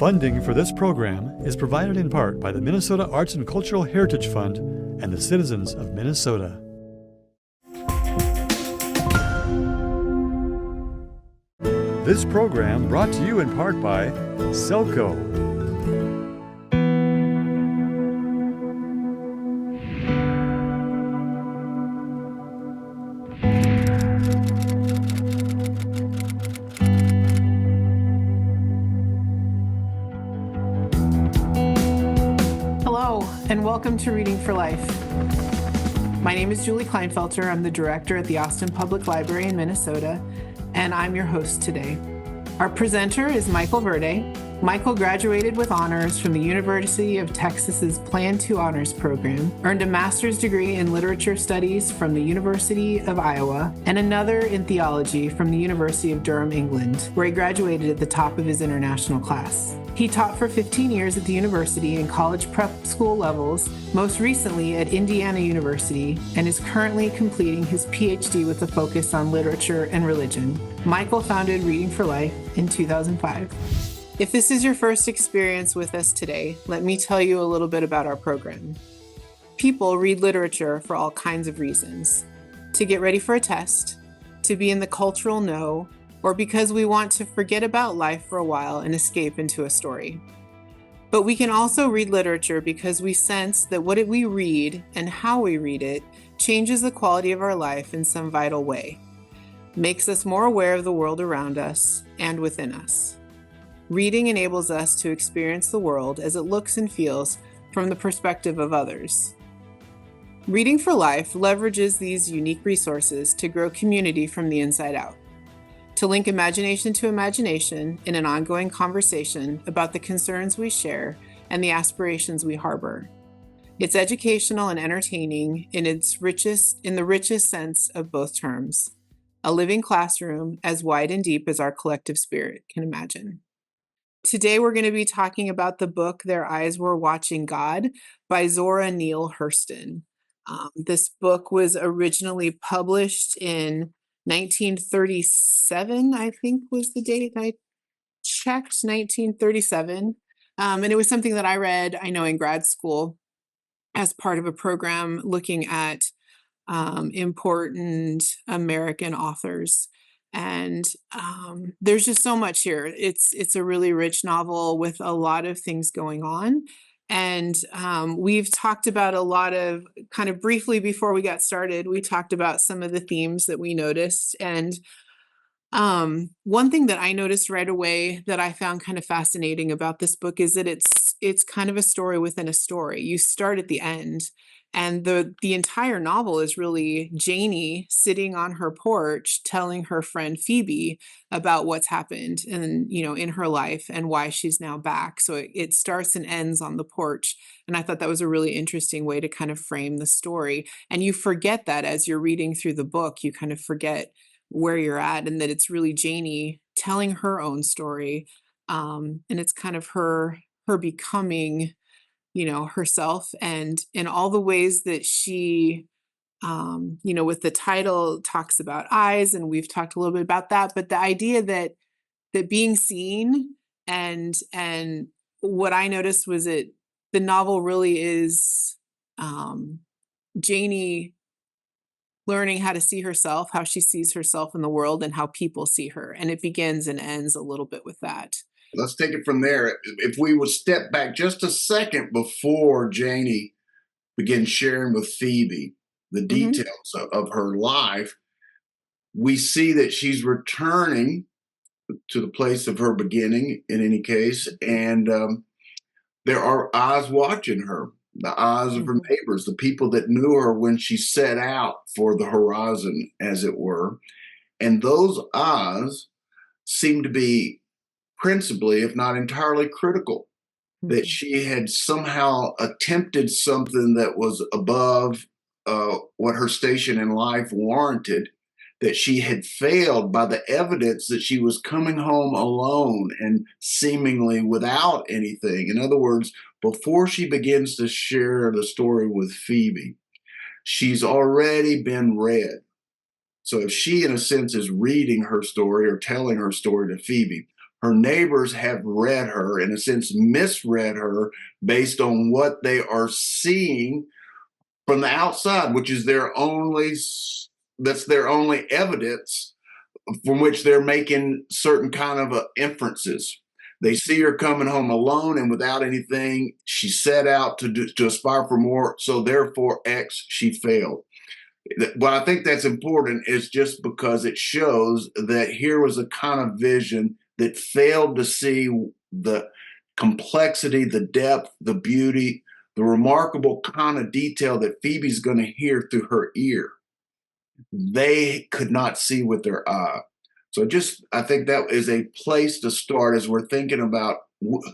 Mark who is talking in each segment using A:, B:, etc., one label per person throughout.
A: Funding for this program is provided in part by the Minnesota Arts and Cultural Heritage Fund and the citizens of Minnesota. This program brought to you in part by Selco.
B: And welcome to Reading for Life. My name is Julie Kleinfelter. I'm the director at the Austin Public Library in Minnesota, and I'm your host today. Our presenter is Michael Verde. Michael graduated with honors from the University of Texas's Plan 2 Honors Program, earned a master's degree in literature studies from the University of Iowa, and another in theology from the University of Durham, England, where he graduated at the top of his international class. He taught for 15 years at the university in college prep school levels, most recently at Indiana University, and is currently completing his PhD with a focus on literature and religion. Michael founded Reading for Life in 2005. If this is your first experience with us today, let me tell you a little bit about our program. People read literature for all kinds of reasons: to get ready for a test, to be in the cultural know, or because we want to forget about life for a while and escape into a story. But we can also read literature because we sense that what we read and how we read it changes the quality of our life in some vital way, makes us more aware of the world around us and within us. Reading enables us to experience the world as it looks and feels from the perspective of others. Reading for Life leverages these unique resources to grow community from the inside out, to link imagination to imagination in an ongoing conversation about the concerns we share and the aspirations we harbor. It's educational and entertaining in the richest sense of both terms, a living classroom as wide and deep as our collective spirit can imagine. Today we're going to be talking about the book Their Eyes Were Watching God by Zora Neale Hurston. This book was originally published in 1937, I think was the date I checked, 1937. And it was something that I read, I know, in grad school as part of a program looking at important American authors. And there's just so much here. It's a really rich novel with a lot of things going on. And we've talked about a lot of, kind of briefly before we got started, we talked about some of the themes that we noticed. And one thing that I noticed right away that I found kind of fascinating about this book is that it's kind of a story within a story. You start at the end, and the entire novel is really Janie sitting on her porch telling her friend Phoebe about what's happened in her life and why she's now back. So it starts and ends on the porch. And I thought that was a really interesting way to kind of frame the story. And you forget that as you're reading through the book, you kind of forget where you're at and that it's really Janie telling her own story. And it's kind of her becoming herself, and in all the ways that she, with the title talks about eyes, and we've talked a little bit about that, but the idea that being seen and what I noticed was that the novel really is Janie learning how to see herself, how she sees herself in the world, and how people see her. And it begins and ends a little bit with that.
C: Let's take it from there. If we would step back just a second before Janie begins sharing with Phoebe the details of her life, we see that she's returning to the place of her beginning, in any case, and there are eyes watching her, the eyes of her neighbors, the people that knew her when she set out for the horizon, as it were. And those eyes seem to be principally, if not entirely, critical, that she had somehow attempted something that was above what her station in life warranted, that she had failed by the evidence that she was coming home alone and seemingly without anything. In other words, before she begins to share the story with Phoebe, she's already been read. So if she, in a sense, is reading her story or telling her story to Phoebe, her neighbors have read her, in a sense, misread her based on what they are seeing from the outside, which is that's their only evidence from which they're making certain kind of inferences. They see her coming home alone and without anything. She set out to aspire for more, so therefore X, she failed. What I think that's important is just because it shows that here was a kind of vision that failed to see the complexity, the depth, the beauty, the remarkable kind of detail that Phoebe's going to hear through her ear. They could not see with their eye. So I think that is a place to start as we're thinking about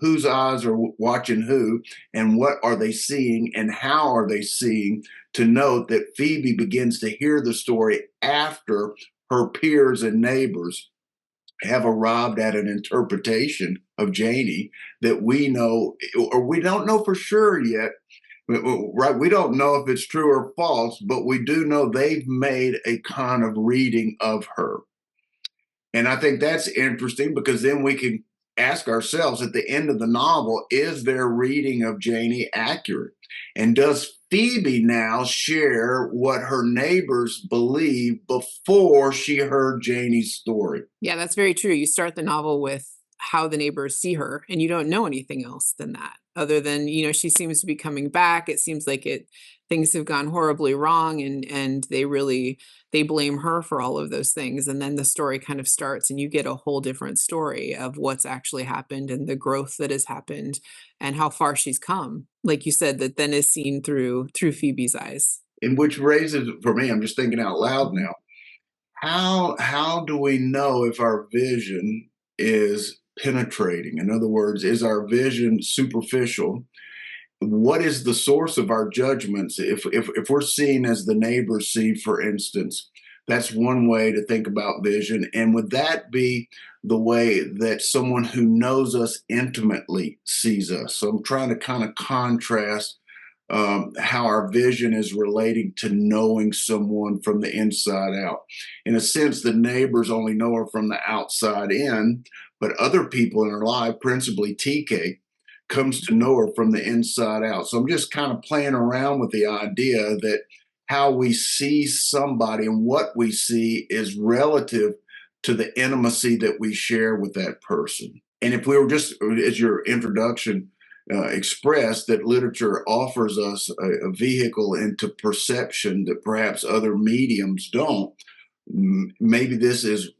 C: whose eyes are watching who and what are they seeing and how are they seeing, to note that Phoebe begins to hear the story after her peers and neighbors have arrived at an interpretation of Janie that we know, or we don't know for sure yet. Right, we don't know if it's true or false, but we do know they've made a kind of reading of her. And I think that's interesting because then we can ask ourselves at the end of the novel, is their reading of Janie accurate? And does Phoebe now share what her neighbors believe before she heard Janie's story?
B: Yeah, that's very true. You start the novel with how the neighbors see her, and you don't know anything else than that, other than, she seems to be coming back. It seems like things have gone horribly wrong, and they blame her for all of those things. And then the story kind of starts and you get a whole different story of what's actually happened and the growth that has happened and how far she's come. Like you said, that then is seen through Phoebe's eyes.
C: And which raises, for me, I'm just thinking out loud now, how do we know if our vision is penetrating? In other words, is our vision superficial? What is the source of our judgments? If we're seeing as the neighbors see, for instance, that's one way to think about vision. And would that be the way that someone who knows us intimately sees us? So I'm trying to kind of contrast how our vision is relating to knowing someone from the inside out. In a sense, the neighbors only know her from the outside in, but other people in her life, principally TK, comes to know her from the inside out. So I'm just kind of playing around with the idea that how we see somebody and what we see is relative to the intimacy that we share with that person. And if we were just, as your introduction expressed, that literature offers us a vehicle into perception that perhaps other mediums don't, maybe this is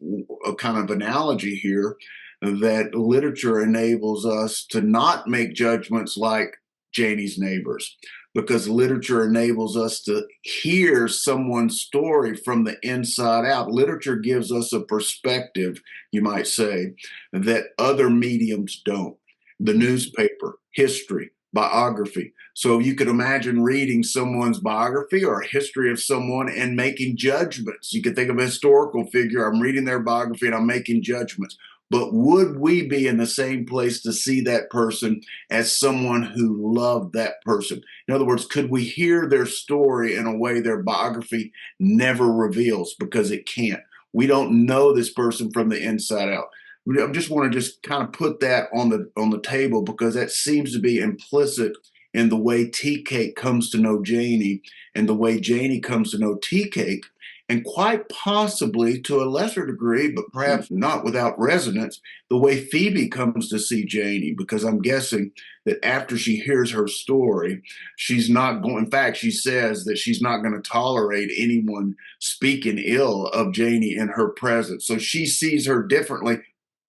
C: a kind of analogy here, that literature enables us to not make judgments like Janie's neighbors, because literature enables us to hear someone's story from the inside out. Literature gives us a perspective, you might say, that other mediums don't. The newspaper, history, biography. So you could imagine reading someone's biography or a history of someone and making judgments. You could think of a historical figure. I'm reading their biography and I'm making judgments. But would we be in the same place to see that person as someone who loved that person? In other words, could we hear their story in a way their biography never reveals, because it can't? We don't know this person from the inside out. I just want to just kind of put that on the table, because that seems to be implicit in the way Tea Cake comes to know Janie and the way Janie comes to know Tea Cake, and quite possibly to a lesser degree, but perhaps not without resonance, the way Phoebe comes to see Janie, because I'm guessing that after she hears her story, she's not going, in fact, she says that she's not going to tolerate anyone speaking ill of Janie in her presence. So she sees her differently,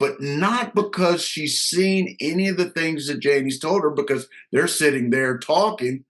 C: but not because she's seen any of the things that Janie's told her, because they're sitting there talking.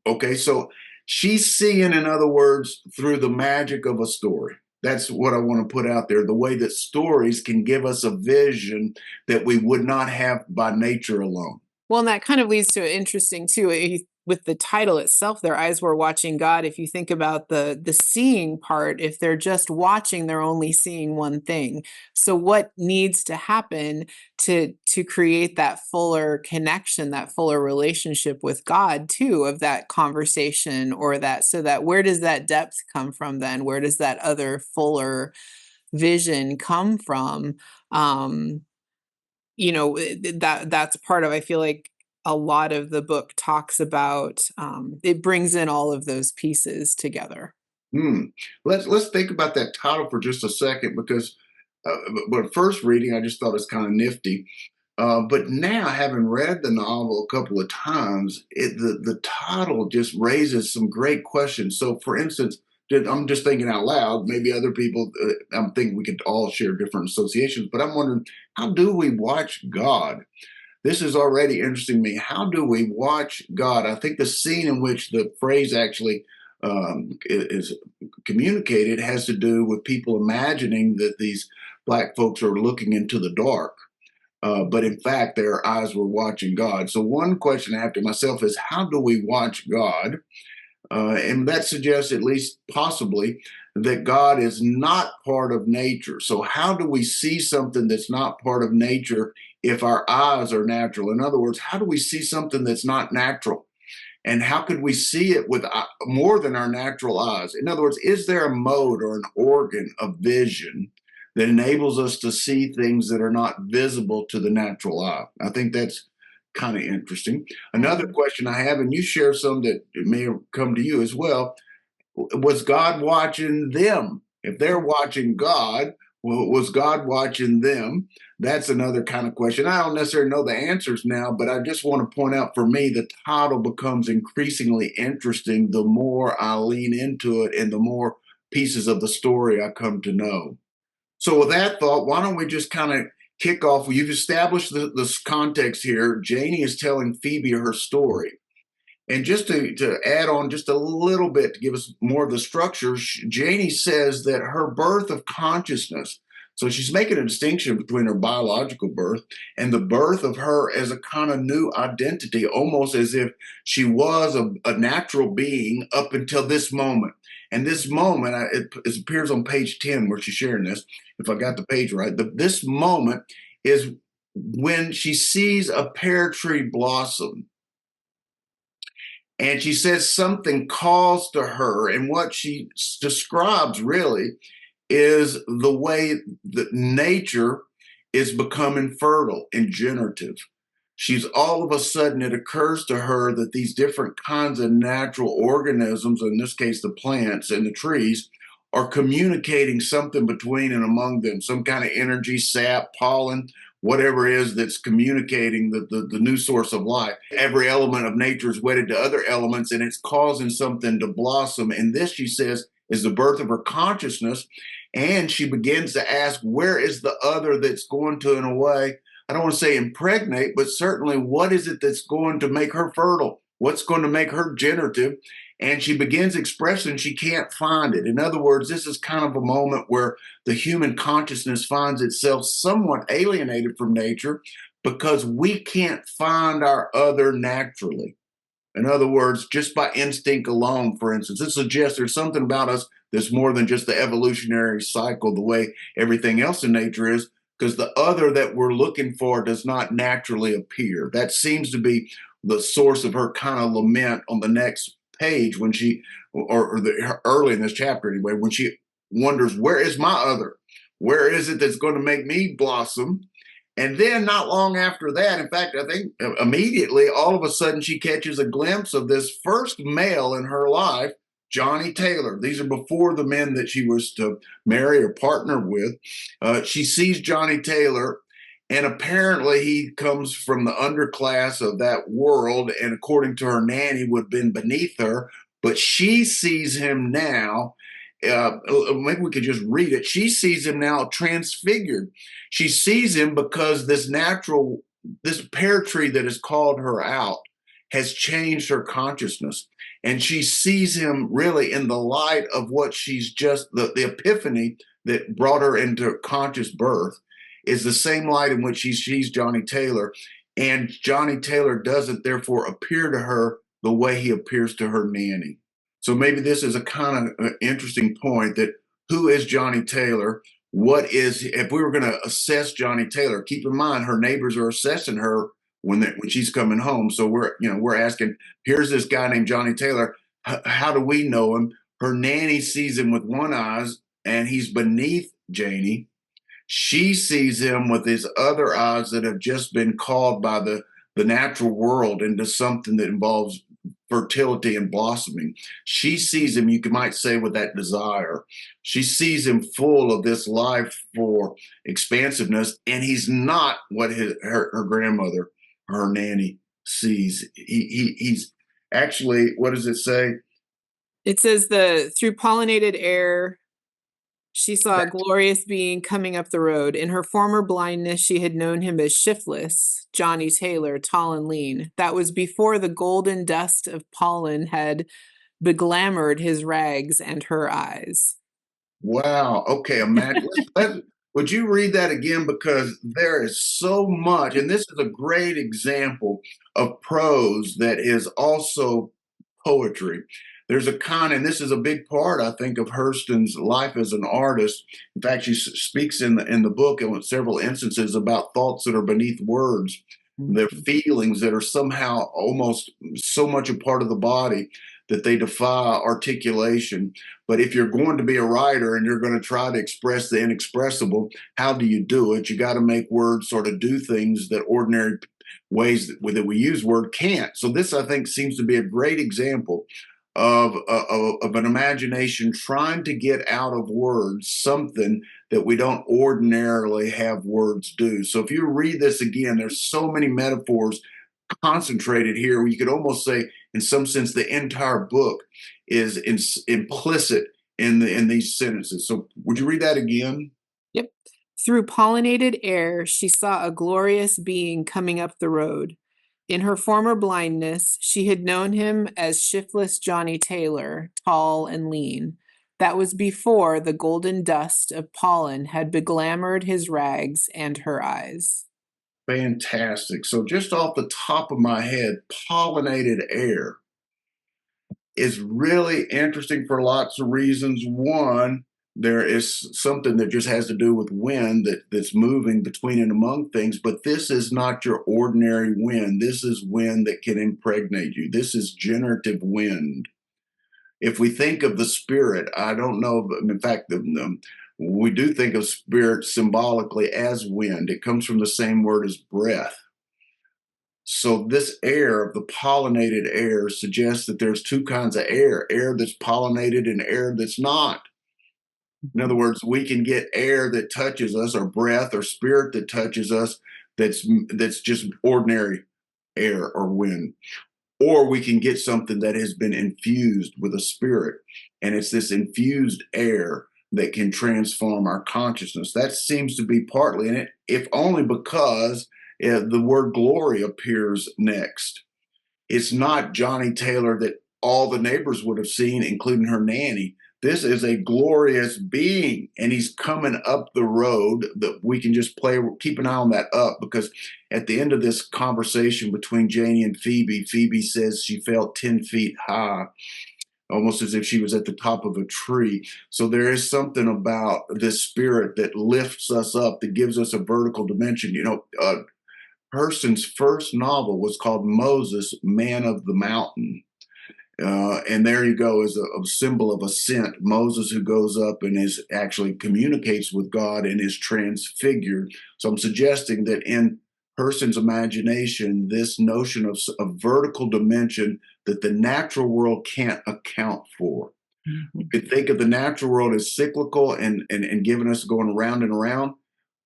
C: Okay, so she's seeing, in other words, through the magic of a story. That's what I want to put out there, the way that stories can give us a vision that we would not have by nature alone.
B: Well, and that kind of leads to an interesting too, with the title itself, Their Eyes Were Watching God. If you think about the seeing part, if they're just watching, they're only seeing one thing. So what needs to happen to create that fuller connection, that fuller relationship with God too, of that conversation, or that, so that where does that depth come from then? Where does that other fuller vision come from? that's part of, I feel like a lot of the book talks about, it brings in all of those pieces together.
C: Let's think about that title for just a second, because but first reading, I just thought it's kind of nifty. But now, having read the novel a couple of times, the title just raises some great questions. So, for instance, I'm just thinking out loud. Maybe other people, I'm thinking we could all share different associations. But I'm wondering, how do we watch God? This is already interesting to me. How do we watch God? I think the scene in which the phrase actually is communicated has to do with people imagining that these Black folks are looking into the dark. But in fact, their eyes were watching God. So, one question I have to myself is, how do we watch God? And that suggests, at least possibly, that God is not part of nature. So, how do we see something that's not part of nature if our eyes are natural? In other words, how do we see something that's not natural? And how could we see it with more than our natural eyes? In other words, is there a mode or an organ of vision that enables us to see things that are not visible to the natural eye? I think that's kind of interesting. Another question I have, and you share some that may have come to you as well, was God watching them? If they're watching God, was God watching them? That's another kind of question. I don't necessarily know the answers now, but I just want to point out, for me, the title becomes increasingly interesting the more I lean into it and the more pieces of the story I come to know. So, with that thought, why don't we just kind of kick off? You've established this context here. Janie is telling Phoebe her story. And just to add on just a little bit to give us more of the structure, Janie says that her birth of consciousness, so she's making a distinction between her biological birth and the birth of her as a kind of new identity, almost as if she was a natural being up until this moment. And this moment, it appears on page 10 where she's sharing this, if I got the page right. This moment is when she sees a pear tree blossom. And she says something calls to her, and what she describes really is the way that nature is becoming fertile and generative. She's all of a sudden, it occurs to her that these different kinds of natural organisms, in this case, the plants and the trees, are communicating something between and among them, some kind of energy, sap, pollen, whatever it is that's communicating the new source of life. Every element of nature is wedded to other elements, and it's causing something to blossom. And this, she says, is the birth of her consciousness. And she begins to ask, where is the other that's going to, in a way, I don't want to say impregnate, but certainly what is it that's going to make her fertile? What's going to make her generative? And she begins expressing she can't find it. In other words, this is kind of a moment where the human consciousness finds itself somewhat alienated from nature because we can't find our other naturally. In other words, just by instinct alone, for instance, it suggests there's something about us that's more than just the evolutionary cycle, the way everything else in nature is, because the other that we're looking for does not naturally appear. That seems to be the source of her kind of lament on the next page when she, early in this chapter anyway, when she wonders, where is my other? Where is it that's going to make me blossom? And then not long after that, in fact, I think immediately, all of a sudden, she catches a glimpse of this first male in her life, Johnny Taylor. These are before the men that she was to marry or partner with. She sees Johnny Taylor, and apparently he comes from the underclass of that world, and according to her nanny, would have been beneath her. But she sees him now. Maybe we could just read it. She sees him now transfigured. She sees him because this pear tree that has called her out has changed her consciousness. And she sees him really in the light of what she's just, the epiphany that brought her into conscious birth is the same light in which she sees Johnny Taylor. And Johnny Taylor doesn't therefore appear to her the way he appears to her nanny. So maybe this is a kind of interesting point, that who is Johnny Taylor? What is, if we were going to assess Johnny Taylor, keep in mind her neighbors are assessing her when she's coming home. So we're asking, here's this guy named Johnny Taylor. How do we know him? Her nanny sees him with one eye, and he's beneath Janie. She sees him with his other eyes that have just been called by the natural world into something that involves fertility and blossoming. She sees him, you might say, with that desire. She sees him full of this life for expansiveness, and he's not what her grandmother, her nanny, sees. He's actually, what does it say?
B: It says through pollinated air, she saw a glorious being coming up the road. In her former blindness, she had known him as Shiftless, Johnny Taylor, tall and lean. That was before the golden dust of pollen had beglamored his rags and her eyes.
C: Wow. Okay. Imagine. Would you read that again? Because there is so much, and this is a great example of prose that is also poetry. There's a kind, and this is a big part, I think, of Hurston's life as an artist. In fact, she speaks in the book in several instances about thoughts that are beneath words, their feelings that are somehow almost so much a part of the body that they defy articulation. But if you're going to be a writer and you're going to try to express the inexpressible, how do you do it? You got to make words sort of do things that ordinary ways that we use word can't. So this, I think, seems to be a great example of an imagination trying to get out of words something that we don't ordinarily have words do. So if you read this again, there's so many metaphors concentrated here where you could almost say, in some sense, the entire book is implicit in these sentences. So would you read that again?
B: Yep. Through pollinated air, she saw a glorious being coming up the road. In her former blindness, she had known him as Shiftless Johnny Taylor, tall and lean. That was before the golden dust of pollen had beglamored his rags and her eyes.
C: Fantastic. So just off the top of my head, pollinated air is really interesting for lots of reasons. One, there is something that just has to do with wind that's moving between and among things, but this is not your ordinary wind. This is wind that can impregnate you. This is generative wind. If we think of the spirit, I don't know, in fact, we do think of spirit symbolically as wind. It comes from the same word as breath. So this air of the pollinated air suggests that there's two kinds of air that's pollinated and air that's not. In other words, we can get air that touches us, or breath or spirit that touches us, that's just ordinary air or wind. Or we can get something that has been infused with a spirit, and it's this infused air that can transform our consciousness. That seems to be partly in it, if only because the word glory appears next. It's not Johnny Taylor that all the neighbors would have seen, including her nanny. This is a glorious being, and he's coming up the road. That we can just keep an eye on that up, because at the end of this conversation between Janie and Phoebe, Phoebe says she felt 10 feet high, almost as if she was at the top of a tree. So there is something about this spirit that lifts us up, that gives us a vertical dimension. Hurston's first novel was called Moses, Man of the Mountain. And there you go, is a symbol of ascent. Moses, who goes up and actually communicates with God and is transfigured. So I'm suggesting that in Hurston's imagination, this notion of vertical dimension that the natural world can't account for. Mm-hmm. You could think of the natural world as cyclical and giving us going around and around,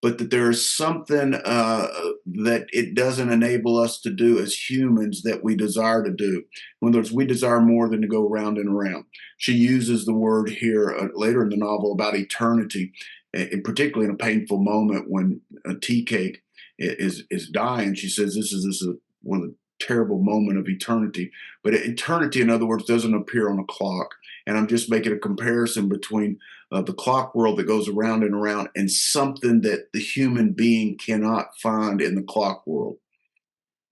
C: but that there is something that it doesn't enable us to do as humans that we desire to do. In other words, we desire more than to go round and around. She uses the word here later in the novel about eternity, and particularly in a painful moment when a tea cake is dying. She says this is one of the terrible moment of eternity. But eternity, in other words, doesn't appear on a clock. And I'm just making a comparison between the clock world that goes around and around and something that the human being cannot find in the clock world.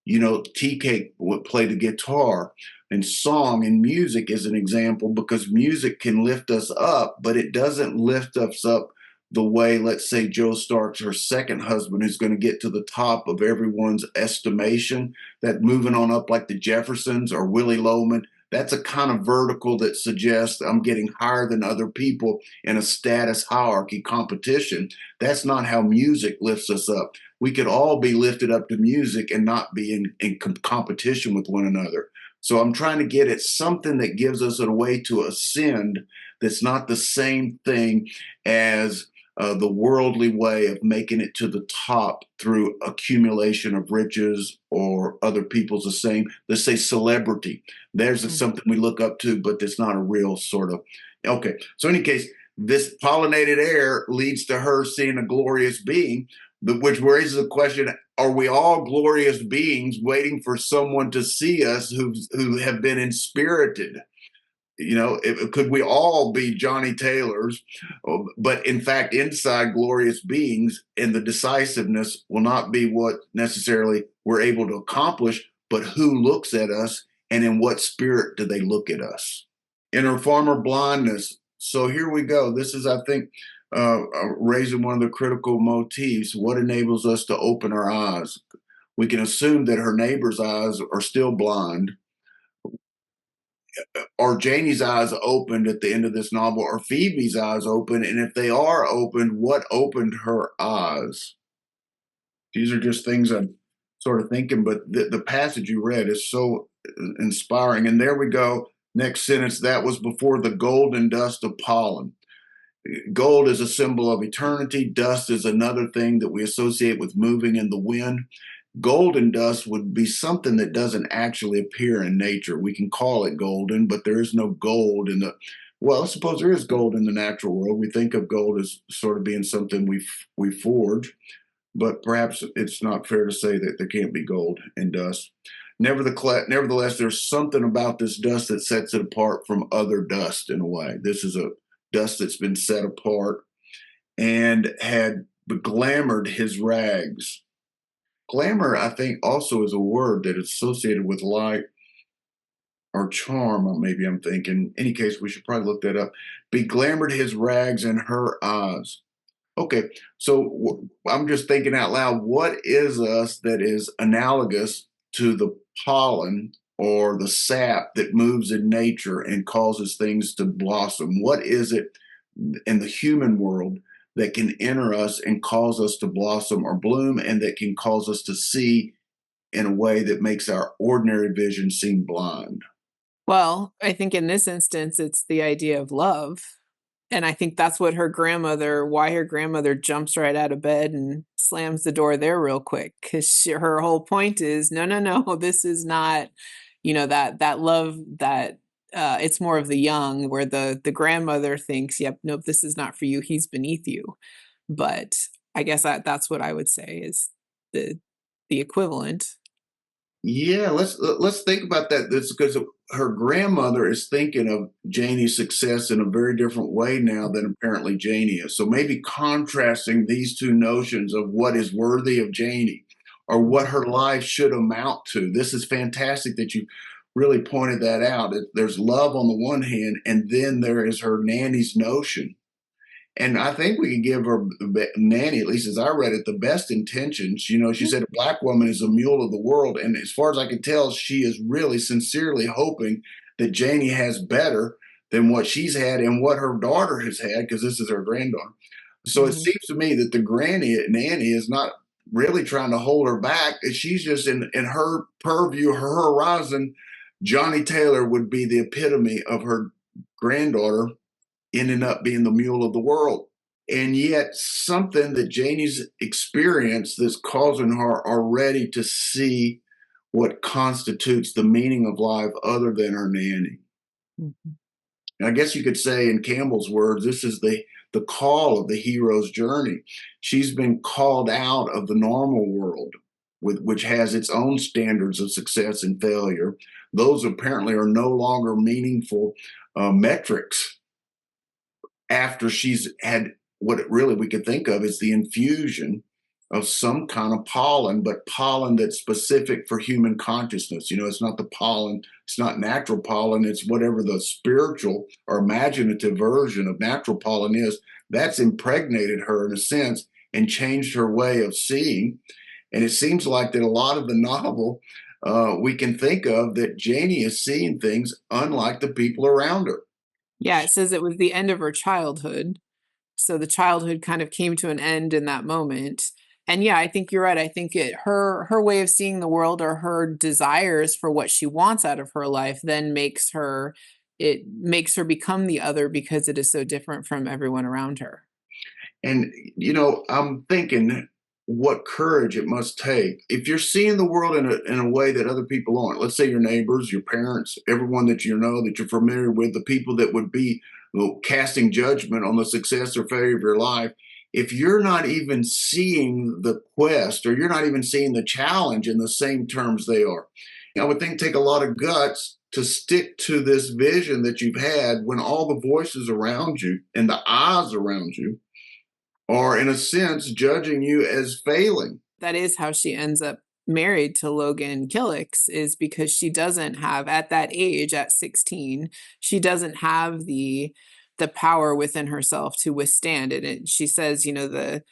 C: Tea cake would play the guitar, and song and music is an example, because music can lift us up, but it doesn't lift us up the way, let's say, Joe Stark's her second husband, who's going to get to the top of everyone's estimation, that moving on up like the Jeffersons or Willie Loman, That's a kind of vertical that suggests I'm getting higher than other people in a status hierarchy competition. That's not how music lifts us up. We could all be lifted up to music and not be in competition with one another. So I'm trying to get at something that gives us a way to ascend that's not the same thing as the worldly way of making it to the top through accumulation of riches or other people's the same. Let's say celebrity. There's something we look up to, but it's not a real sort of. Okay. So in any case, this pollinated air leads to her seeing a glorious being, which raises the question: are we all glorious beings waiting for someone to see us who have been inspirited? Could we all be Johnny Taylors? But in fact, inside glorious beings, and the decisiveness will not be what necessarily we're able to accomplish, but who looks at us and in what spirit do they look at us? In her former blindness. So here we go. This is, I think, raising one of the critical motifs. What enables us to open our eyes? We can assume that her neighbor's eyes are still blind. Are Janie's eyes opened at the end of this novel? Are Phoebe's eyes open? And if they are opened, what opened her eyes? These are just things I'm sort of thinking, but the passage you read is so inspiring. And there we go. Next sentence, that was before the golden dust of pollen. Gold is a symbol of eternity. Dust is another thing that we associate with moving in the wind. Golden dust would be something that doesn't actually appear in nature. We can call it golden, but there is no gold in the. Well, I suppose there is gold in the natural world. We think of gold as sort of being something we forge, but perhaps it's not fair to say that there can't be gold in dust. Nevertheless, there's something about this dust that sets it apart from other dust in a way. This is a dust that's been set apart and had beglamored his rags. Glamour, I think, also is a word that is associated with light or charm, maybe I'm thinking. In any case, we should probably look that up. Beglamored his rags in her eyes. Okay, so I'm just thinking out loud, what is us that is analogous to the pollen or the sap that moves in nature and causes things to blossom? What is it in the human world that can enter us and cause us to blossom or bloom, and that can cause us to see in a way that makes our ordinary vision seem blind?
B: Well, I think in this instance, it's the idea of love. And I think that's what why her grandmother jumps right out of bed and slams the door there real quick. Because her whole point is, no, no, no, this is not, that love that it's more of the young, where the grandmother thinks, yep, nope, this is not for you. He's beneath you. But I guess that's what I would say is the equivalent.
C: Yeah, let's think about that. That's because her grandmother is thinking of Janie's success in a very different way now than apparently Janie is. So maybe contrasting these two notions of what is worthy of Janie or what her life should amount to. This is fantastic that you really pointed that out. There's love on the one hand, and then there is her nanny's notion. And I think we can give her nanny, at least as I read it, the best intentions. She said a black woman is a mule of the world. And as far as I can tell, she is really sincerely hoping that Janie has better than what she's had and what her daughter has had, because this is her granddaughter. So it seems to me that the nanny is not really trying to hold her back. She's just in her purview, her horizon. Johnny Taylor would be the epitome of her granddaughter ending up being the mule of the world. And yet something that Janie's experienced that's causing her already to see what constitutes the meaning of life other than her nanny.
B: Mhm.
C: And I guess you could say, in Campbell's words, this is the call of the hero's journey. She's been called out of the normal world, which has its own standards of success and failure. Those apparently are no longer meaningful metrics after she's had what really we could think of as the infusion of some kind of pollen, but pollen that's specific for human consciousness. It's not the pollen, it's not natural pollen, it's whatever the spiritual or imaginative version of natural pollen is. That's impregnated her in a sense and changed her way of seeing. And it seems like that a lot of the novel we can think of that Janie is seeing things unlike the people around her.
B: Yeah, it says it was the end of her childhood. So the childhood kind of came to an end in that moment. And yeah, I think you're right. I think her way of seeing the world, or her desires for what she wants out of her life, then makes her become the other, because it is so different from everyone around her.
C: And, I'm thinking what courage it must take. If you're seeing the world in a way that other people aren't, let's say your neighbors, your parents, everyone that you know, that you're familiar with, the people that would be casting judgment on the success or failure of your life, if you're not even seeing the quest, or you're not even seeing the challenge in the same terms they are, I would think take a lot of guts to stick to this vision that you've had when all the voices around you and the eyes around you are, in a sense, judging you as failing.
B: That is how she ends up married to Logan Killix, is because she doesn't have, at that age, at 16, she doesn't have the power within herself to withstand it. And she says, the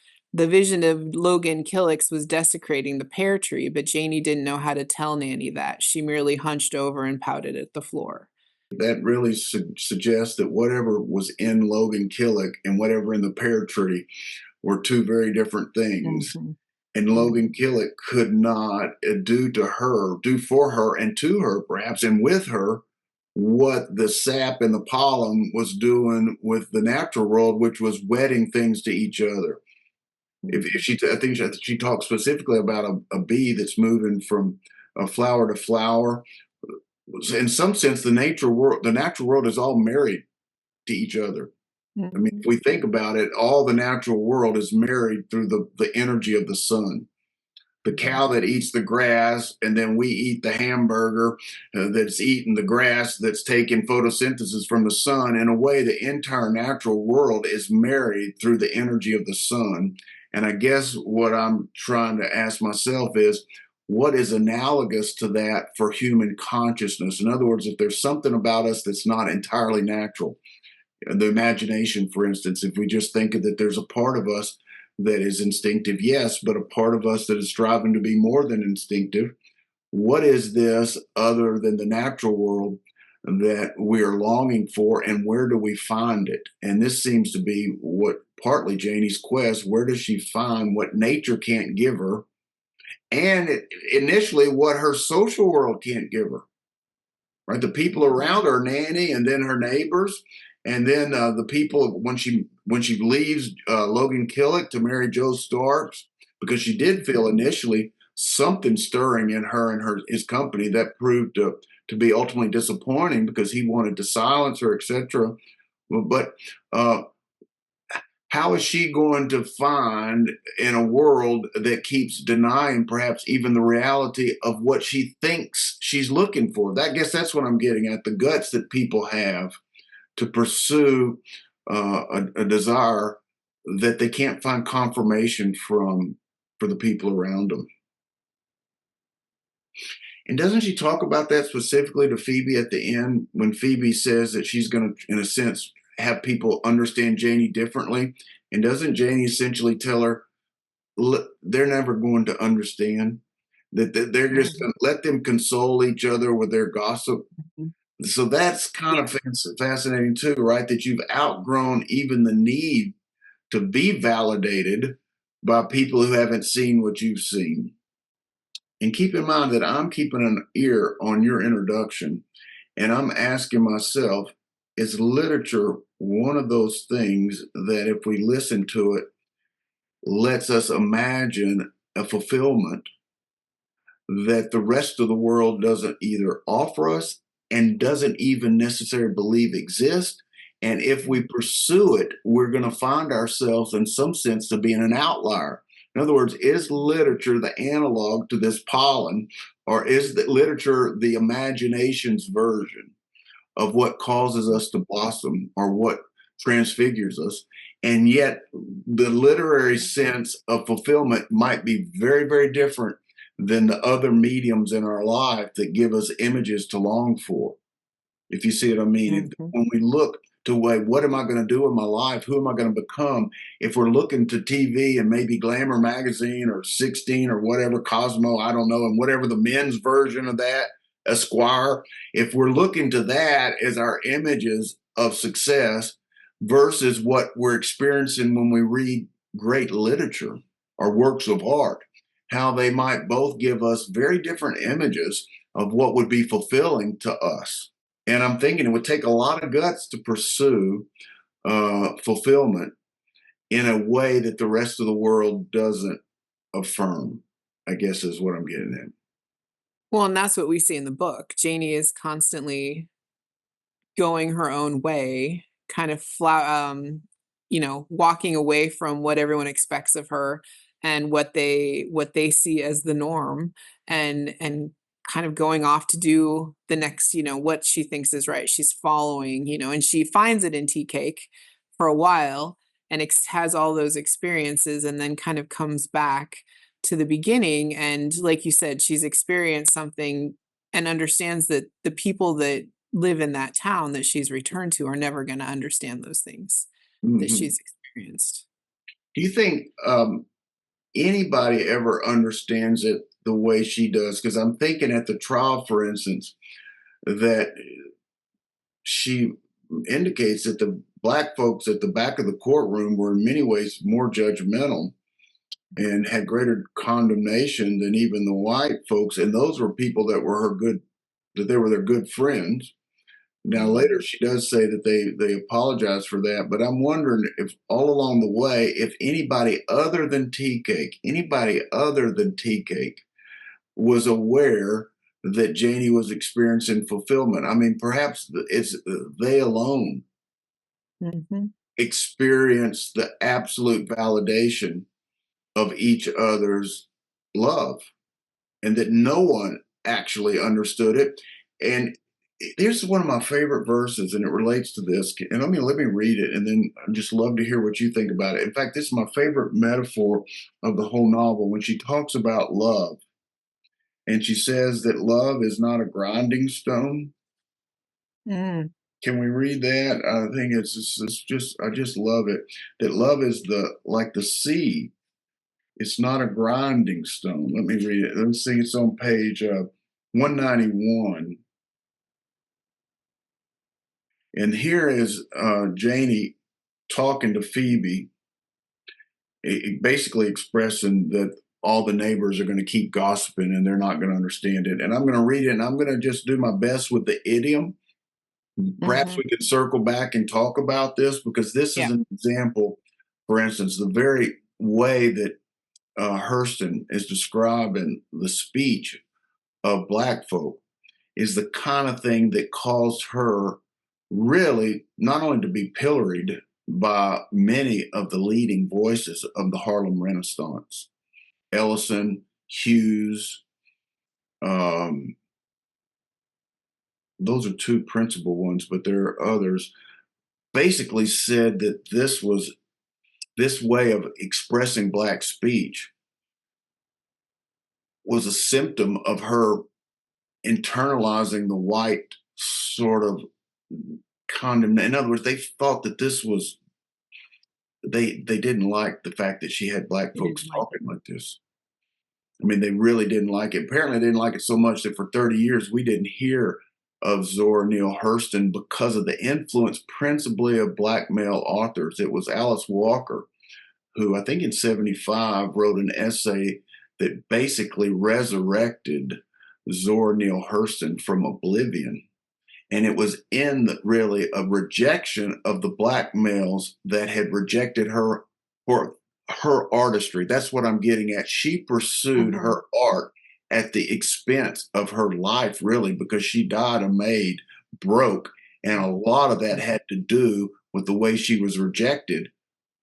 B: vision of Logan Killix was desecrating the pear tree, but Janie didn't know how to tell Nanny that. She merely hunched over and pouted at the floor.
C: That really suggests that whatever was in Logan Killick and whatever in the pear tree were two very different things.
B: Mm-hmm.
C: And Logan Killick could not do for her, and to her perhaps, and with her, what the sap and the pollen was doing with the natural world, which was wedding things to each other. I think she talks specifically about a bee that's moving from a flower to flower. In some sense, the natural world is all married to each other. I mean, if we think about it, all the natural world is married through the energy of the sun. The cow that eats the grass, and then we eat the hamburger that's eating the grass that's taking photosynthesis from the sun. In a way, the entire natural world is married through the energy of the sun. And I guess what I'm trying to ask myself is, what is analogous to that for human consciousness? In other words, if there's something about us that's not entirely natural, the imagination, for instance, if we just think that there's a part of us that is instinctive, yes, but a part of us that is striving to be more than instinctive, what is this other than the natural world that we are longing for, and where do we find it? And this seems to be what partly Janie's quest. Where does she find what nature can't give her, and initially what her social world can't give her? Right, the people around her, Nanny, and then her neighbors, and then the people when she leaves Logan Killick to marry Joe Starks, because she did feel initially something stirring in her and his company that proved to be ultimately disappointing, because he wanted to silence her, etc. But how is she going to find, in a world that keeps denying perhaps even the reality of what she thinks she's looking for? I guess that's what I'm getting at, the guts that people have to pursue a desire that they can't find confirmation for the people around them. And doesn't she talk about that specifically to Phoebe at the end, when Phoebe says that she's going to, in a sense, have people understand Janie differently? And doesn't Janie essentially tell her, they're never going to understand, that they're just going to let them console each other with their gossip? So that's kind of fascinating too, right? That you've outgrown even the need to be validated by people who haven't seen what you've seen. And keep in mind that I'm keeping an ear on your introduction, and I'm asking myself, is literature one of those things that, if we listen to it, lets us imagine a fulfillment that the rest of the world doesn't either offer us and doesn't even necessarily believe exists? And if we pursue it, we're going to find ourselves, in some sense, to being an outlier. In other words, is literature the analog to this pollen, or is the literature the imagination's version of what causes us to blossom, or what transfigures us? And yet, the literary sense of fulfillment might be very, very different than the other mediums in our life that give us images to long for. If you see what I mean, when we look to weigh, what am I going to do with my life? Who am I going to become? If we're looking to TV and maybe Glamour magazine or 16 or whatever, Cosmo, I don't know, and whatever the men's version of that, Esquire, if we're looking to that as our images of success versus what we're experiencing when we read great literature or works of art, how they might both give us very different images of what would be fulfilling to us. And I'm thinking it would take a lot of guts to pursue fulfillment in a way that the rest of the world doesn't affirm, I guess is what I'm getting at.
B: Well, and that's what we see in the book. Janie is constantly going her own way, kind of walking away from what everyone expects of her and what they see as the norm, and kind of going off to do the next, what she thinks is right. She's following, and she finds it in tea cake for a while and has all those experiences, and then kind of comes back to the beginning. And like you said, she's experienced something and understands that the people that live in that town that she's returned to are never going to understand those things that she's experienced.
C: Do you think anybody ever understands it the way she does? Because I'm thinking at the trial, for instance, that she indicates that the Black folks at the back of the courtroom were in many ways more judgmental and had greater condemnation than even the white folks. And those were people that were they were their good friends. Now, later she does say that they apologize for that, but I'm wondering if all along the way, if anybody other than Tea Cake was aware that Janie was experiencing fulfillment. I mean, perhaps it's they alone experience the absolute validation of each other's love, and that no one actually understood it. And here's one of my favorite verses, and it relates to this. And let me read it, and then I'd just love to hear what you think about it. In fact, this is my favorite metaphor of the whole novel when she talks about love. And she says that love is not a grinding stone. Can we read that? I think it's just I just love it. That love is like the sea. It's not a grinding stone. Let me read it. Let's see. It's on page 191. And here is Janie talking to Phoebe, basically expressing that all the neighbors are going to keep gossiping and they're not going to understand it. And I'm going to read it, and I'm going to just do my best with the idiom. Perhaps we could circle back and talk about this, because this is an example, for instance, the very way that Hurston is describing the speech of Black folk is the kind of thing that caused her really not only to be pilloried by many of the leading voices of the Harlem Renaissance. Ellison, Hughes, those are two principal ones, but there are others, basically said that this way of expressing Black speech was a symptom of her internalizing the white sort of condemnation. In other words, they thought that this was, they didn't like the fact that she had Black folks talking like this. I mean, they really didn't like it. Apparently, they didn't like it so much that for 30 years, we didn't hear of Zora Neale Hurston because of the influence principally of Black male authors. It was Alice Walker, who I think in 1975 wrote an essay that basically resurrected Zora Neale Hurston from oblivion. And it was really a rejection of the Black males that had rejected her for her artistry. That's what I'm getting at. She pursued her art at the expense of her life, really, because she died a maid, broke. And a lot of that had to do with the way she was rejected,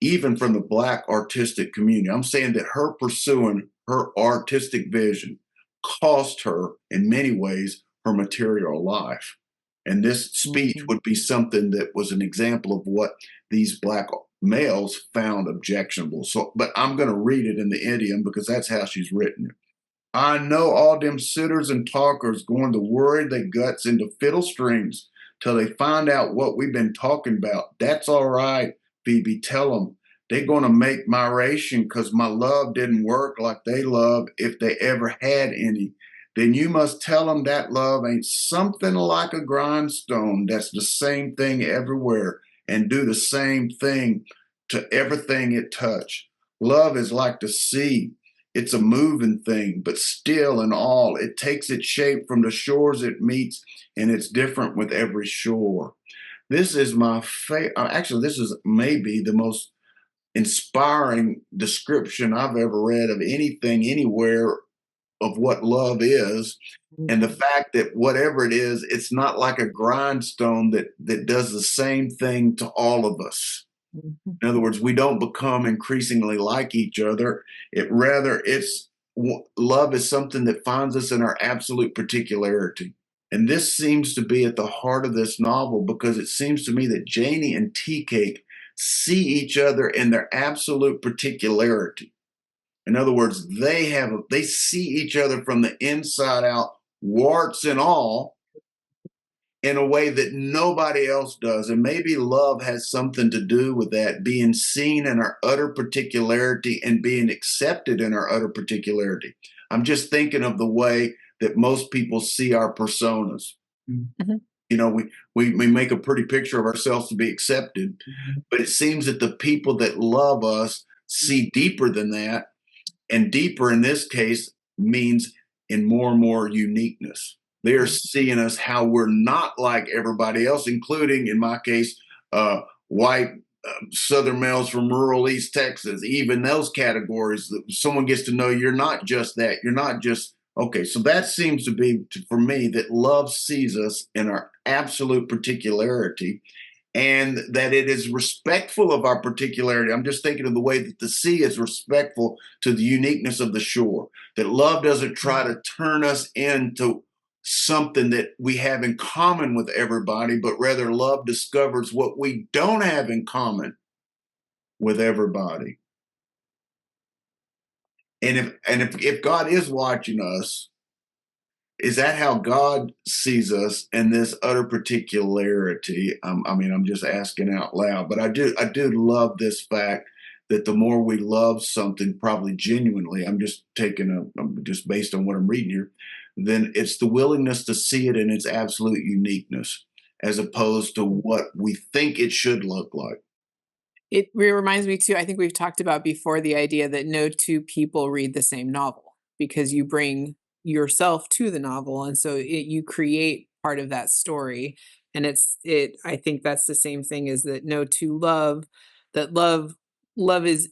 C: even from the Black artistic community. I'm saying that her pursuing her artistic vision cost her, in many ways, her material life. And this speech would be something that was an example of what these Black males found objectionable. So, but I'm going to read it in the idiom because that's how she's written it. I know all them sitters and talkers going to worry their guts into fiddle strings till they find out what we've been talking about. That's all right, Phoebe. Tell them they're going to make my ration because my love didn't work like they love if they ever had any. Then you must tell them that love ain't something like a grindstone that's the same thing everywhere and do the same thing to everything it touch. Love is like the sea. It's a moving thing, but still and all, it takes its shape from the shores it meets, and it's different with every shore. This is my favorite. Actually, this is maybe the most inspiring description I've ever read of anything, anywhere, of what love is. And the fact that whatever it is, it's not like a grindstone that does the same thing to all of us. In other words, we don't become increasingly like each other. Love is something that finds us in our absolute particularity. And this seems to be at the heart of this novel, because it seems to me that Janie and Tea Cake see each other in their absolute particularity. In other words, they see each other from the inside out, warts and all, in a way that nobody else does. And maybe love has something to do with that, being seen in our utter particularity and being accepted in our utter particularity. I'm just thinking of the way that most people see our personas. Mm-hmm. You know, we make a pretty picture of ourselves to be accepted, but it seems that the people that love us see deeper than that. And deeper in this case means in more and more uniqueness. They're seeing us how we're not like everybody else, including, in my case, white Southern males from rural East Texas. Even those categories, someone gets to know you're not just that. You're not just, okay. So that seems to be, for me, that love sees us in our absolute particularity, and that it is respectful of our particularity. I'm just thinking of the way that the sea is respectful to the uniqueness of the shore, that love doesn't try to turn us into something that we have in common with everybody, but rather love discovers what we don't have in common with everybody. And if God is watching us, is that how God sees us in this utter particularity? I'm just asking out loud, but I do love this fact that the more we love something, probably genuinely, I'm just based on what I'm reading here, then it's the willingness to see it in its absolute uniqueness, as opposed to what we think it should look like.
B: It reminds me too, I think we've talked about before, the idea that no two people read the same novel, because you bring yourself to the novel, and so you create part of that story. And I think that's the same thing, is that no two love, that love is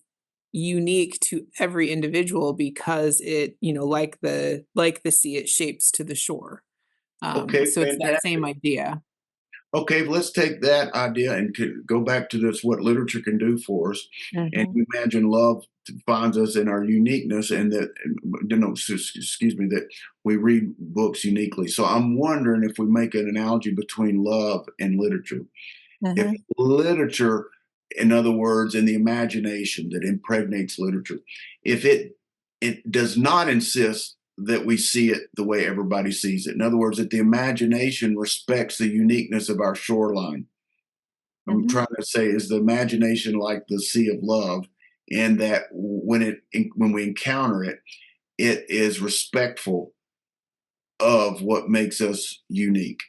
B: unique to every individual, because it, like the sea, it shapes to the shore.
C: Okay,
B: so it's that same idea.
C: Okay, let's take that idea and go back to this, what literature can do for us. And imagine love finds us in our uniqueness, and that, that we read books uniquely. So I'm wondering if we make an analogy between love and literature. If literature, in other words, in the imagination that impregnates literature, if it does not insist that we see it the way everybody sees it. In other words, that the imagination respects the uniqueness of our shoreline. I'm trying to say, is the imagination like the sea of love, in that when we encounter it, it is respectful of what makes us unique.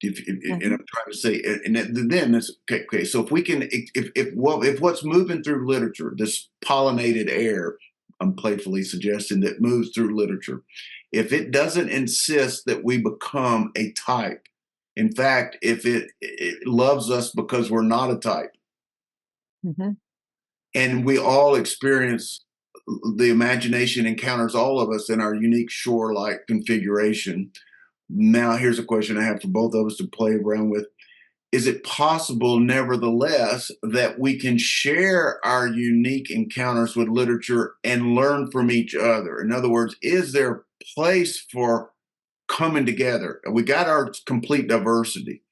C: And I'm trying to say, and then it's okay. So if we can, if what's moving through literature, this pollinated air, I'm playfully suggesting, that moves through literature, if it doesn't insist that we become a type, in fact, if it loves us because we're not a type, and we all experience, the imagination encounters all of us in our unique shore-like configuration. Now, here's a question I have for both of us to play around with. Is it possible, nevertheless, that we can share our unique encounters with literature and learn from each other? In other words, is there a place for coming together? We got our complete diversity.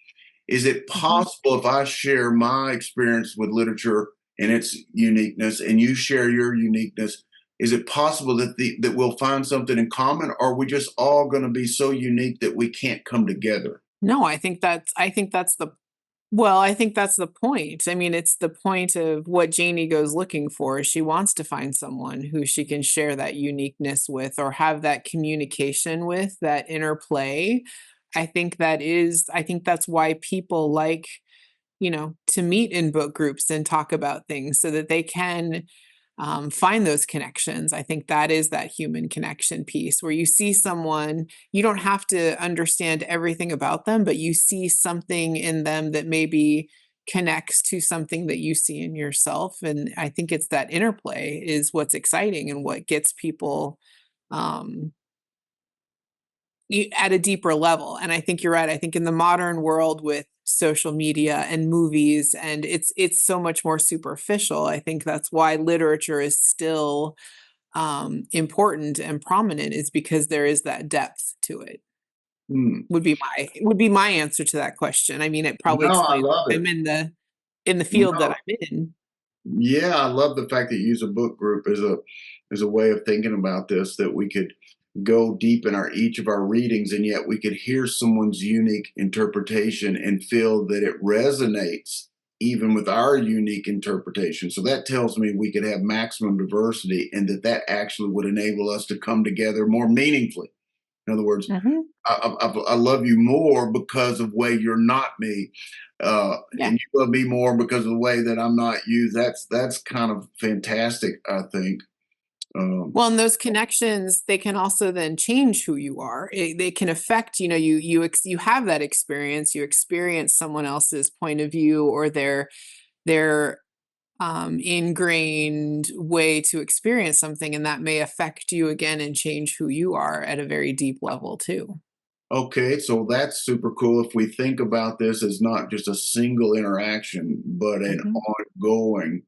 C: Is it possible, if I share my experience with literature and its uniqueness, and you share your uniqueness, is it possible that we'll find something in common, or are we just all going to be so unique that we can't come together?
B: No, I think that's the point. I mean, it's the point of what Janie goes looking for. She wants to find someone who she can share that uniqueness with or have that communication with, that interplay. I think that's why people like, to meet in book groups and talk about things so that they can find those connections. I think that is that human connection piece where you see someone, you don't have to understand everything about them, but you see something in them that maybe connects to something that you see in yourself. And I think it's that interplay is what's exciting and what gets people um, at a deeper level. And I think you're right. I think in the modern world with social media and movies, and it's so much more superficial. I think that's why literature is still important and prominent, is because there is that depth to it.
C: Hmm.
B: Would be my answer to that question. I mean, it probably
C: No, I
B: explains
C: love it.
B: I'm in the field that
C: No,
B: I'm in.
C: yeah, I love the fact that you use a book group as a way of thinking about this, that we could go deep in each of our readings, and yet we could hear someone's unique interpretation and feel that it resonates even with our unique interpretation. So that tells me we could have maximum diversity, and that actually would enable us to come together more meaningfully. In other words,
B: Mhm.
C: I love you more because of the way you're not me,
B: Yeah.
C: and you love me more because of the way that I'm not you. That's kind of fantastic, I think. Um,
B: Well, and those connections, they can also then change who you are. They can affect, you have that experience, you experience someone else's point of view or their ingrained way to experience something, and that may affect you again and change who you are at a very deep level too.
C: okay, so that's super cool. If we think about this as not just a single interaction, but an
B: Mhm,
C: ongoing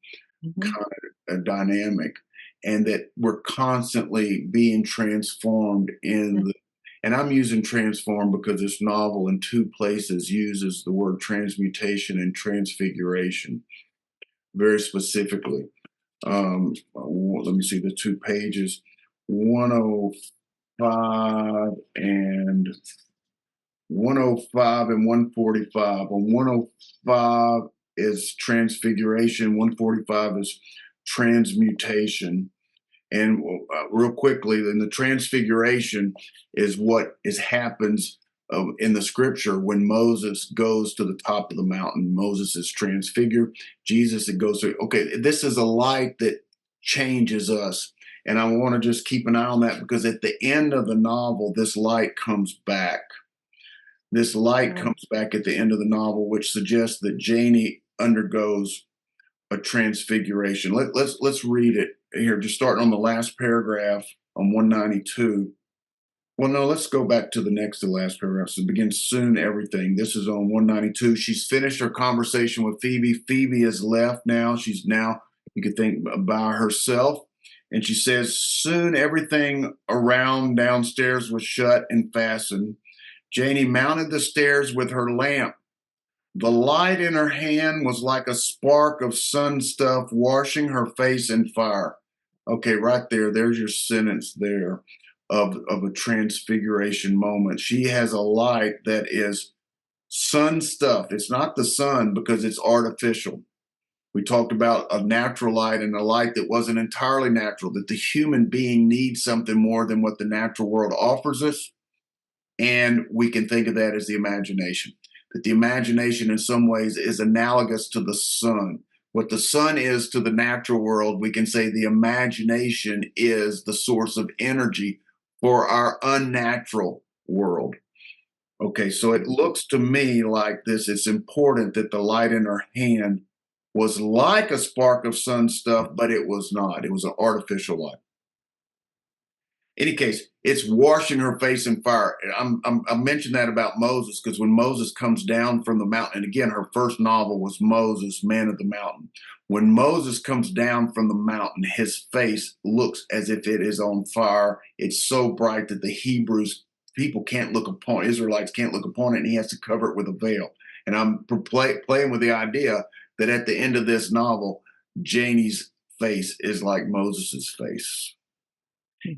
B: mhm,
C: kind of a dynamic, and that we're constantly being transformed
B: mm,
C: and I'm using transform because this novel in two places uses the word transmutation and transfiguration very specifically. Let me see the two pages, 105 and 105 and 145. On 105 is transfiguration, 145 is transmutation. And real quickly, then the transfiguration is what happens in the scripture when Moses goes to the top of the mountain. Moses is transfigured. Jesus, it goes to, okay, this is a light that changes us. And I want to just keep an eye on that because at the end of the novel, this light comes back. This light
B: mm.
C: comes back at the end of the novel, which suggests that Janie undergoes a transfiguration. Let's read it here, just starting on the last paragraph on 192. Well, no, let's go back to the next to last paragraph. So it begins soon everything. This is on 192. She's finished her conversation with Phoebe. Phoebe has left now. She's now, you could think, by herself. And she says, soon everything around downstairs was shut and fastened. Janie mounted the stairs with her lamp. The light in her hand was like a spark of sun stuff washing her face in fire. Okay, right there. There's your sentence there of a transfiguration moment. She has a light that is sun stuff. It's not the sun because it's artificial. We talked about a natural light and a light that wasn't entirely natural, that the human being needs something more than what the natural world offers us. And we can think of that as the imagination. That the imagination, in some ways, is analogous to the sun. What the sun is to the natural world, we can say the imagination is the source of energy for our unnatural world. Okay, so it looks to me like this. It's important that the light in her hand was like a spark of sun stuff, but it was not. It was an artificial light. Any case, it's washing her face in fire. I mentioned that about Moses because when Moses comes down from the mountain, and again, her first novel was Moses, Man of the Mountain. When Moses comes down from the mountain, his face looks as if it is on fire. It's so bright that the Hebrews people can't look upon Israelites can't look upon it, and he has to cover it with a veil. And I'm playing with the idea that at the end of this novel, Janie's face is like Moses's face,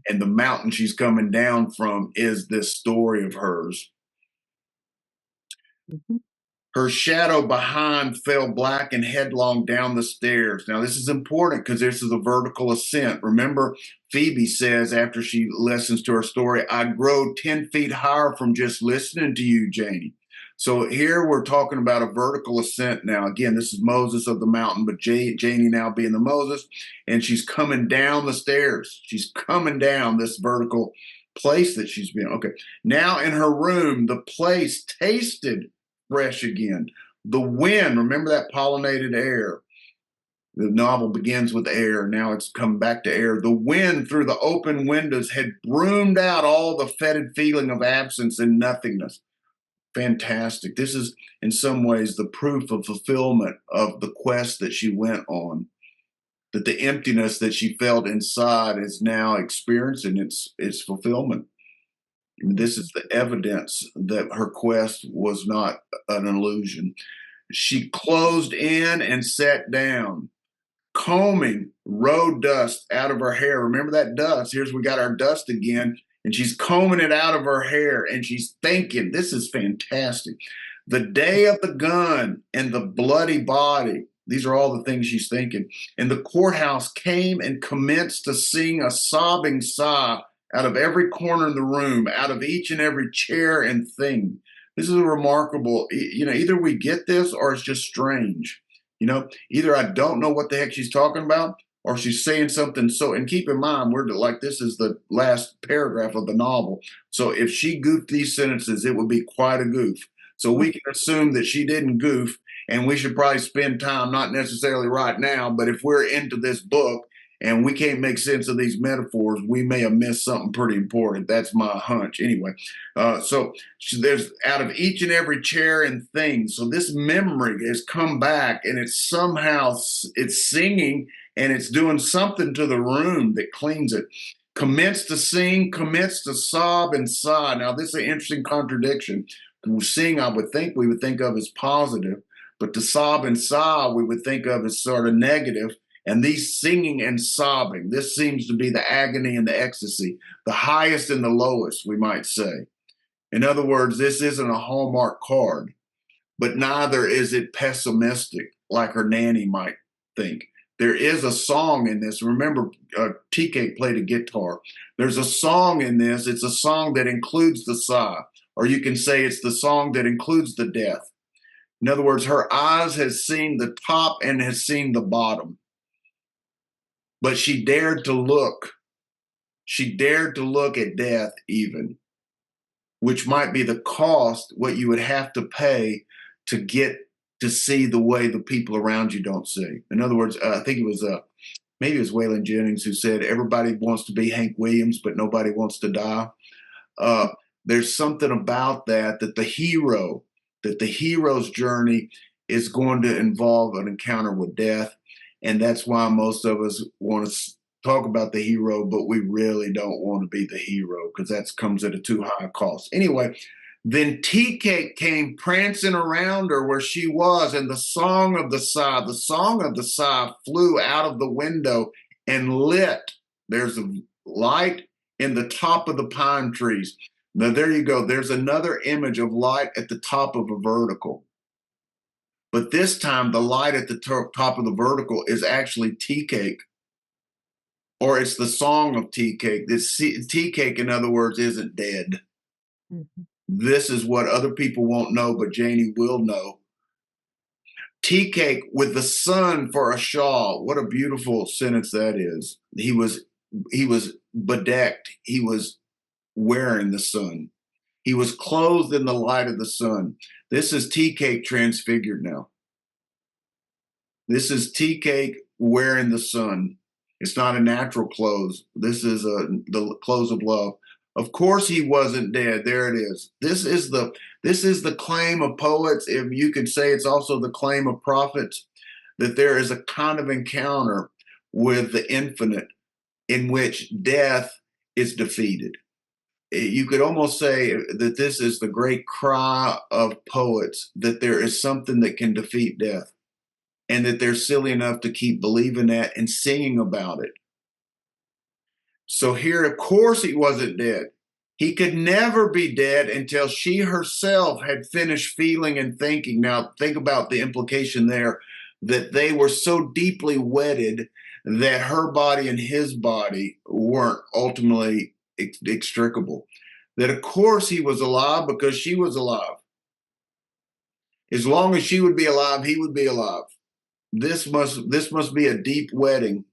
C: and the mountain she's coming down from is this story of hers.
B: Mhm.
C: Her shadow behind fell black and headlong down the stairs. Now, this is important because this is a vertical ascent. Remember, Phoebe says after she listens to her story, I grow 10 feet higher from just listening to you, Janie. So here we're talking about a vertical ascent now. Again, this is Moses of the mountain, but Janie now being the Moses, and she's coming down the stairs. She's coming down this vertical place that she's been. Okay. Now in her room, the place tasted fresh again. The wind, remember that pollinated air. The novel begins with air. Now it's come back to air. The wind through the open windows had broomed out all the fetid feeling of absence and nothingness. Fantastic. This is, in some ways, the proof of fulfillment of the quest that she went on. That the emptiness that she felt inside is now experiencing its fulfillment. This is the evidence that her quest was not an illusion. She closed in and sat down, combing road dust out of her hair. Remember that dust? We got our dust again. And she's combing it out of her hair and she's thinking, this is fantastic. The day of the gun and the bloody body. These are all the things she's thinking. And the courthouse came and commenced to sing a sobbing sigh out of every corner in the room, out of each and every chair and thing. This is a remarkable, either we get this or it's just strange. Either I don't know what the heck she's talking about or she's saying something. And keep in mind, this is the last paragraph of the novel. So if she goofed these sentences, it would be quite a goof. So we can assume that she didn't goof, and we should probably spend time, not necessarily right now, but if we're into this book and we can't make sense of these metaphors, we may have missed something pretty important. That's my hunch. Anyway, so there's out of each and every chair and thing. So this memory has come back, and it's singing, and it's doing something to the room that cleans it. Commence to sing, commence to sob and sigh. Now, this is an interesting contradiction. Sing, we would think of as positive, but to sob and sigh, we would think of as sort of negative. And these singing and sobbing, this seems to be the agony and the ecstasy, the highest and the lowest, we might say. In other words, this isn't a Hallmark card, but neither is it pessimistic like her nanny might think. There is a song in this. Remember, Tea Cake played a guitar. There's a song in this. It's a song that includes the sigh, or you can say it's the song that includes the death. In other words, her eyes has seen the top and has seen the bottom. But she dared to look. She dared to look at death even, which might be the cost, what you would have to pay to get to see the way the people around you don't see. In other words, I think it was maybe it was Waylon Jennings who said, everybody wants to be Hank Williams, but nobody wants to die. There's something about that the hero's journey is going to involve an encounter with death. And that's why most of us want to talk about the hero, but we really don't want to be the hero because that comes at a too high cost. Anyway, then Tea Cake came prancing around her where she was, and the song of the sigh flew out of the window and lit. There's a light in the top of the pine trees. Now, there you go. There's another image of light at the top of a vertical. But this time, the light at the top of the vertical is actually Tea Cake, or it's the song of Tea Cake. This Tea Cake, in other words, isn't dead. Mm-hmm. This is what other people won't know, but Janie will know. Tea Cake with the sun for a shawl. What a beautiful sentence that is. He was bedecked. He was wearing the sun. He was clothed in the light of the sun. This is Tea Cake transfigured now. This is Tea Cake wearing the sun. It's not a natural clothes. This is the clothes of love. Of course he wasn't dead. There it is. This is the claim of poets. If you could say it's also the claim of prophets, that there is a kind of encounter with the infinite in which death is defeated. You could almost say that this is the great cry of poets, that there is something that can defeat death, and that they're silly enough to keep believing that and singing about it. So here, of course, he wasn't dead. He could never be dead until she herself had finished feeling and thinking. Now, think about the implication there, that they were so deeply wedded that her body and his body weren't ultimately extricable. That, of course, he was alive because she was alive. As long as she would be alive, he would be alive. This must be a deep wedding.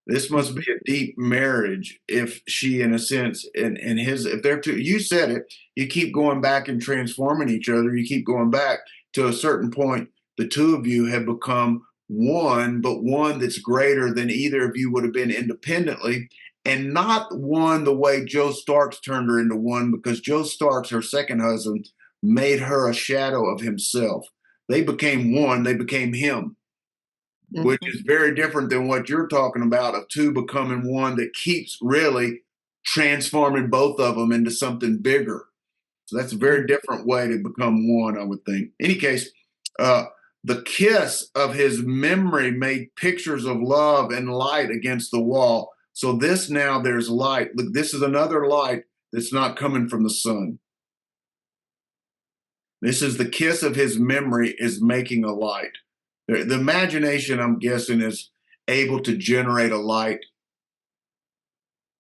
C: This must be a deep marriage if she, in a sense, and his, if they're two, you said it, you keep going back and transforming each other. You keep going back to a certain point. The two of you have become one, but one that's greater than either of you would have been independently, and not one the way Joe Starks turned her into one, because Joe Starks, her second husband, made her a shadow of himself. They became one, they became him, which is very different than what you're talking about of two becoming one that keeps really transforming both of them into something bigger. So that's a very different way to become one, I would think. In any case, the kiss of his memory made pictures of love and light against the wall. So this now there's light. Look, this is another light that's not coming from the sun. This is the kiss of his memory is making a light. The imagination, I'm guessing, is able to generate a light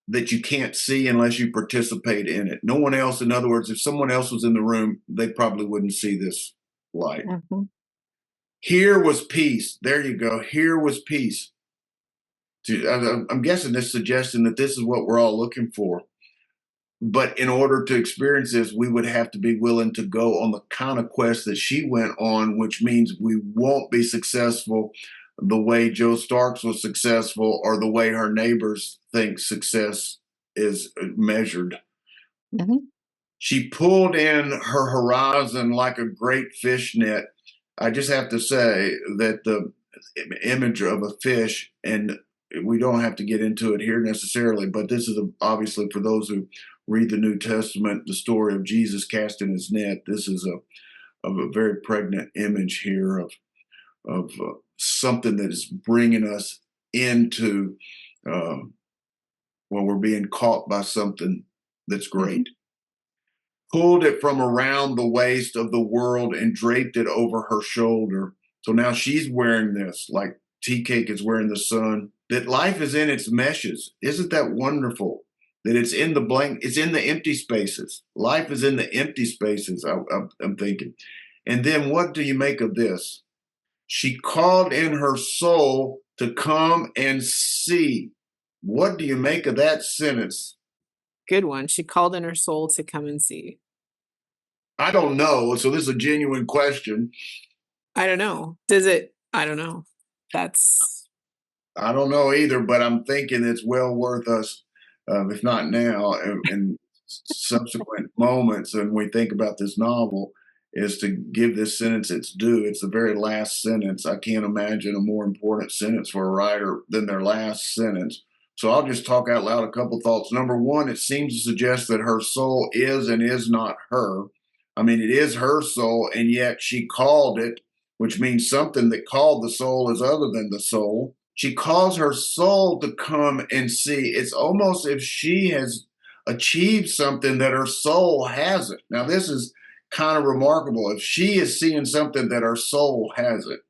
C: that you can't see unless you participate in it. No one else, in other words, if someone else was in the room, they probably wouldn't see this light. Here was peace. There you go. Here was peace. I'm guessing this suggesting that this is what we're all looking for. But in order to experience this, we would have to be willing to go on the kind of quest that she went on, which means we won't be successful the way Joe Starks was successful or the way her neighbors think success is measured. She pulled in her horizon like a great fish net. I just have to say that the image of a fish, and we don't have to get into it here necessarily, but this is obviously for those who read the New Testament, the story of Jesus casting his net. This is a very pregnant image here of something that is bringing us into we're being caught by something that's great. Pulled it from around the waist of the world and draped it over her shoulder. So now she's wearing this, like tea cake is wearing the sun. That life is in its meshes. Isn't that wonderful? That it's in the blank, it's in the empty spaces. Life is in the empty spaces, I'm thinking. And then what do you make of this? She called in her soul to come and see. What do you make of that sentence?
B: Good one. She called in her soul to come and see.
C: I don't know. So this is a genuine question.
B: I don't know. Does it? I don't know.
C: I don't know either, but I'm thinking it's well worth us, if not now, in subsequent moments, and we think about this novel, is to give this sentence its due. It's the very last sentence. I can't imagine a more important sentence for a writer than their last sentence. So I'll just talk out loud a couple thoughts. Number one, it seems to suggest that her soul is and is not her. I mean, it is her soul, and yet she called it, which means something that called the soul is other than the soul. She calls her soul to come and see. It's almost if she has achieved something that her soul hasn't. Now, this is kind of remarkable. If she is seeing something that her soul hasn't,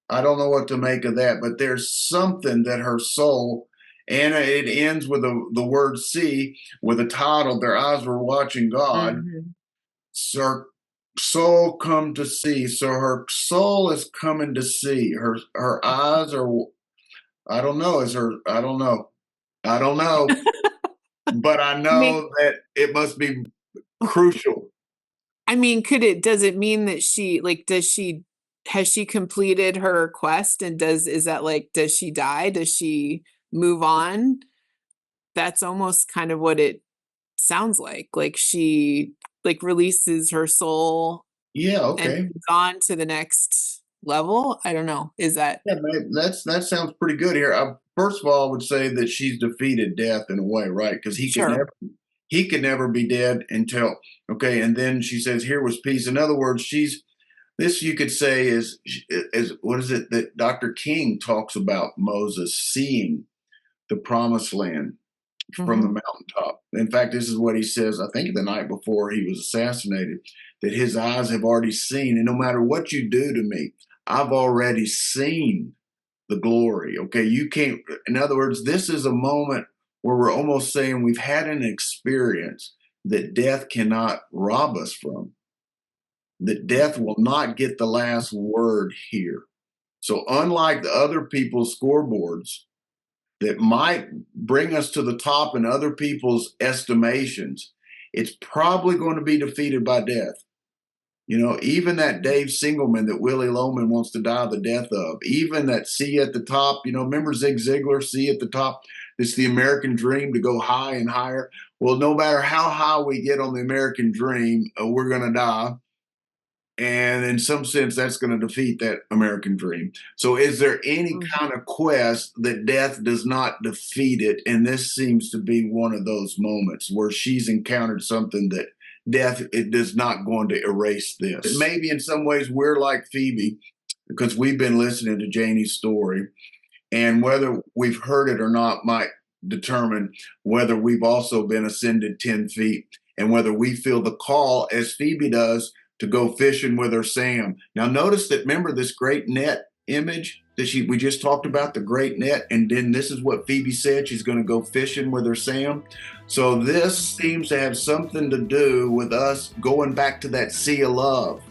C: I don't know what to make of that, but there's something that her soul, and it ends with the word see, with a title, Their Eyes Were Watching God. So her soul come to see. So her soul is coming to see. Her eyes are, I don't know, I don't know. I don't know. But I know that it must be crucial.
B: I mean, does it mean that has she completed her quest, and does she die? Does she move on? That's almost kind of what it sounds like. Like she releases her soul.
C: Yeah, okay.
B: And moves on to the next level. I don't know. Is that?
C: Yeah, that sounds pretty good here. First of all, I would say that she's defeated death in a way, right? Because he could never be dead until, okay. And then she says, "Here was peace." In other words, this you could say is what is it that Dr. King talks about Moses seeing the promised land, from the mountaintop. In fact, this is what he says, I think the night before he was assassinated, that his eyes have already seen, and no matter what you do to me, I've already seen the glory. Okay, you can't, in other words, this is a moment where we're almost saying we've had an experience that death cannot rob us from, that death will not get the last word here. So unlike the other people's scoreboards that might bring us to the top in other people's estimations, it's probably going to be defeated by death. You know, even that Dave Singleman that Willie Loman wants to die the death of, even that see at the top, you know, remember Zig Ziglar, see at the top, it's the American dream to go high and higher. Well, no matter how high we get on the American dream, we're going to die. And in some sense, that's going to defeat that American dream. So is there any kind of quest that death does not defeat it? And this seems to be one of those moments where she's encountered something that death, it is not going to erase this. Maybe in some ways we're like Phoebe because we've been listening to Janie's story, and whether we've heard it or not might determine whether we've also been ascended 10 feet and whether we feel the call as Phoebe does to go fishing with her Sam. Now notice that, remember this great net image that we just talked about, the great net, and then this is what Phoebe said, she's going to go fishing with her Sam. So this seems to have something to do with us going back to that sea of love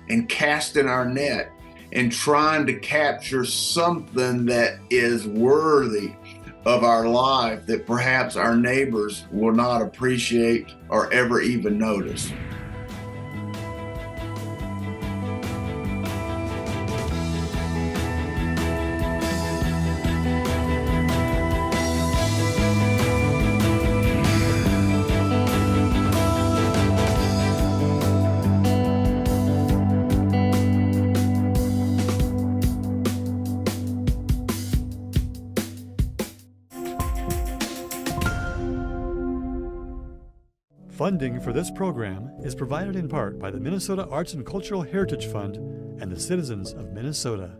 C: and casting our net and trying to capture something that is worthy of our life that perhaps our neighbors will not appreciate or ever even notice.
A: Funding for this program is provided in part by the Minnesota Arts and Cultural Heritage Fund and the citizens of Minnesota.